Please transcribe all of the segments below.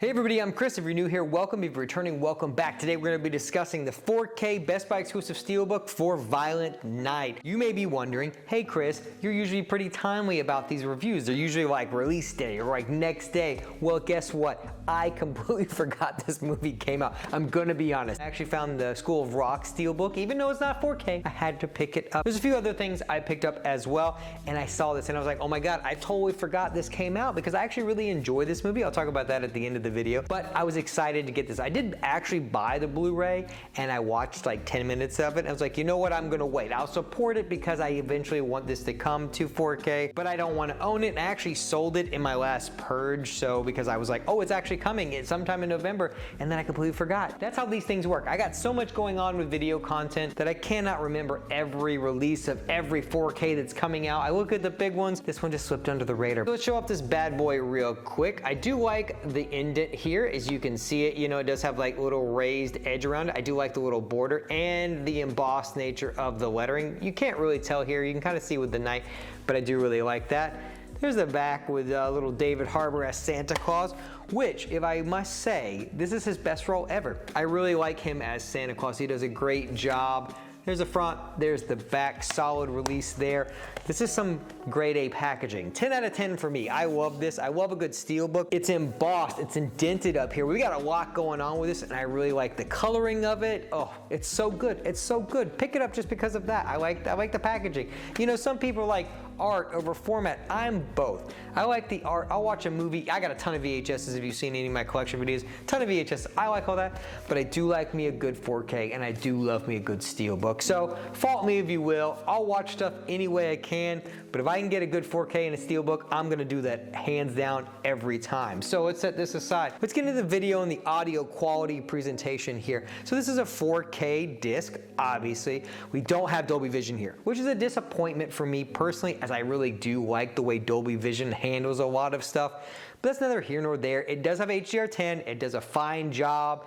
Hey everybody, I'm Chris. If you're new here, welcome. If you're returning, welcome back. Today we're going to be discussing the 4K Best Buy exclusive Steelbook for Violent Night. You may be wondering, hey Chris, you're usually pretty timely about these reviews. They're usually like release day or like next day. Well, guess what? I completely forgot this movie came out. I'm going to be honest. I actually found the School of Rock Steelbook. Even though it's not 4K, I had to pick it up. There's a few other things I picked up as well, and I saw this and I was like, oh my God, I totally forgot this came out because I actually really enjoy this movie. I'll talk about that at the end of the video, but I was excited to get this. I did actually buy the Blu-ray and I watched like 10 minutes of it. I was like, you know what, I'm gonna wait. I'll support it because I eventually want this to come to 4K, but I don't want to own it. And I actually sold it in my last purge, so because I was like, oh, it's actually coming. It's sometime in November, and then I completely forgot. That's how these things work. I got so much going on with video content that I cannot remember every release of every 4K that's coming out. I look at the big ones. This one just slipped under the radar. So let's show off this bad boy real quick. I do like the indent here. As you can see it, you know, it does have like little raised edge around it. I do like the little border and the embossed nature of the lettering. You can't really tell here. You can kind of see with the knife, but I do really like that. There's the back with little David Harbour as Santa Claus, which, if I must say, this is his best role ever. I really like him as Santa Claus. He does a great job. There's the front, there's the back, solid release there. This is some grade A packaging. 10 out of 10 for me. I love this. I love a good steelbook. It's embossed, it's indented up here. We got a lot going on with this, and I really like the coloring of it. Oh, it's so good. It's so good. Pick it up just because of that. I like the packaging. You know, some people like art over format. I'm both. I like the art. I'll watch a movie. I got a ton of VHSs if you've seen any of my collection videos. Ton of VHS. I like all that, but I do like me a good 4K, and I do love me a good steelbook. So fault me if you will. I'll watch stuff any way I can, but if I can get a good 4K and a steelbook, I'm gonna do that hands down every time. So let's set this aside. Let's get into the video and the audio quality presentation here. So this is a 4K disc, obviously. We don't have Dolby Vision here, which is a disappointment for me personally, as I really do like the way Dolby Vision handles a lot of stuff. But that's neither here nor there. It does have HDR10. It does a fine job.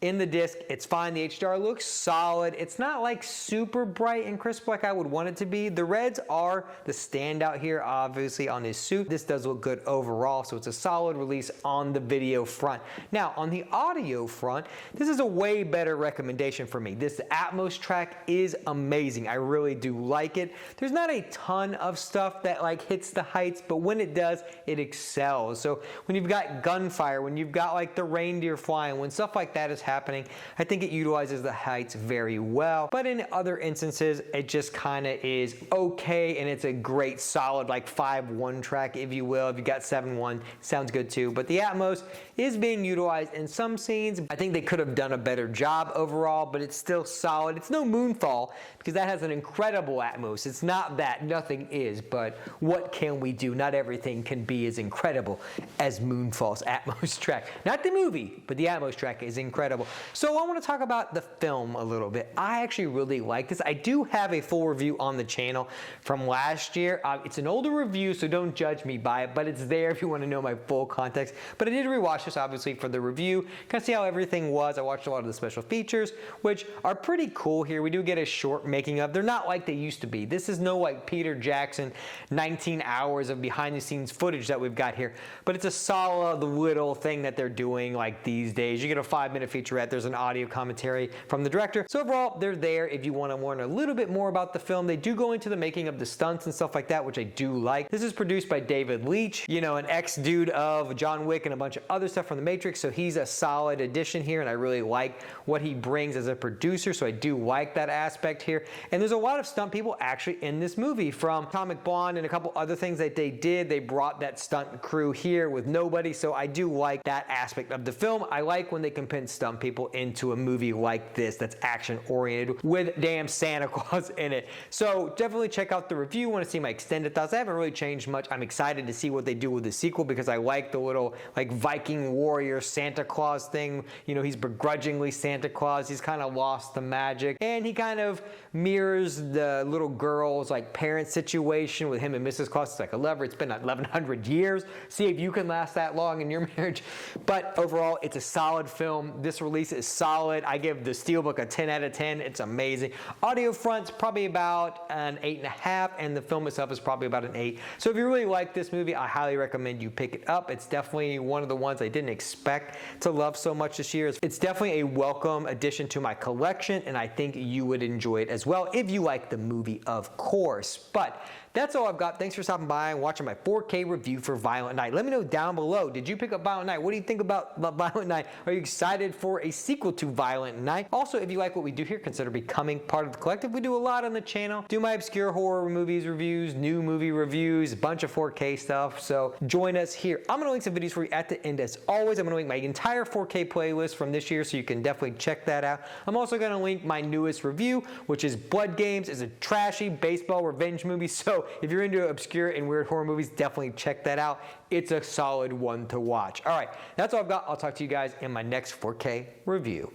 In the disc, it's fine. The HDR looks solid. It's not like super bright and crisp like I would want it to be. The reds are the standout here, obviously, on his suit. This does look good overall, so it's a solid release on the video front. Now, on the audio front, this is a way better recommendation for me. This Atmos track is amazing. I really do like it. There's not a ton of stuff that like hits the heights, but when it does, it excels. So when you've got gunfire, when you've got like the reindeer flying, when stuff like that is happening, I think it utilizes the heights very well. But in other instances, it just kind of is okay, and it's a great solid like 5.1 track, if you will. If you got 7.1, sounds good too. But the Atmos is being utilized in some scenes. I think they could have done a better job overall, but it's still solid. It's no Moonfall, because that has an incredible Atmos. It's not that, nothing is, but what can we do? Not everything can be as incredible as Moonfall's Atmos track. Not the movie, but the Atmos track is incredible. So I want to talk about the film a little bit. I actually really like this. I do have a full review on the channel from last year. It's an older review, so don't judge me by it, but it's there if you want to know my full context. But I did rewatch this, obviously, for the review, kind of see how everything was. I watched a lot of the special features, which are pretty cool here. We do get a short making of. They're not like they used to be. This is no like Peter Jackson 19 hours of behind the scenes footage that we've got here, but it's a solid little thing that they're doing like these days. You get a 5-minute featurette. There's an audio commentary from the director. So overall, they're there if you want to learn a little bit more about the film. They do go into the making of the stunts and stuff like that, which I do like. This is produced by David Leitch, you know, an ex-dude of John Wick and a bunch of other stuff from The Matrix, so he's a solid addition here, and I really like what he brings as a producer, so I do like that aspect here. And there's a lot of stunt people actually in this movie, from Atomic Blonde and a couple other things that they did. They brought that stunt crew here with nobody, so I do like that aspect of the film. I like when they can pin stunt people into a movie like this that's action oriented with damn Santa Claus in it. So definitely check out the review. Want to see my extended thoughts. I haven't really changed much. I'm excited to see what they do with the sequel, because I like the little like Viking warrior Santa Claus thing. You know, he's begrudgingly Santa Claus. He's kind of lost the magic, and he kind of mirrors the little girl's like parent situation with him and Mrs. Claus. It's like a lover. It's been 1100 years. See if you can last that long in your marriage. But overall, it's a solid film. This release is solid. I give the Steelbook a 10 out of 10. It's amazing. Audio front's probably about an 8.5, and the film itself is probably about an 8. So if you really like this movie, I highly recommend you pick it up. It's definitely one of the ones I didn't expect to love so much this year. It's definitely a welcome addition to my collection, and I think you would enjoy it as well if you like the movie, of course. But that's all I've got. Thanks for stopping by and watching my 4K review for Violent Night. Let me know down below, did you pick up Violent Night? What do you think about Violent Night? Are you excited for a sequel to Violent Night? Also, if you like what we do here, consider becoming part of the collective. We do a lot on the channel. Do my obscure horror movies reviews, new movie reviews, a bunch of 4K stuff. So join us here. I'm going to link some videos for you at the end as always. I'm going to link my entire 4K playlist from this year, so you can definitely check that out. I'm also going to link my newest review, which is Blood Games. It's a trashy baseball revenge movie. So if you're into obscure and weird horror movies, definitely check that out. It's a solid one to watch. All right, that's all I've got. I'll talk to you guys in my next 4K review.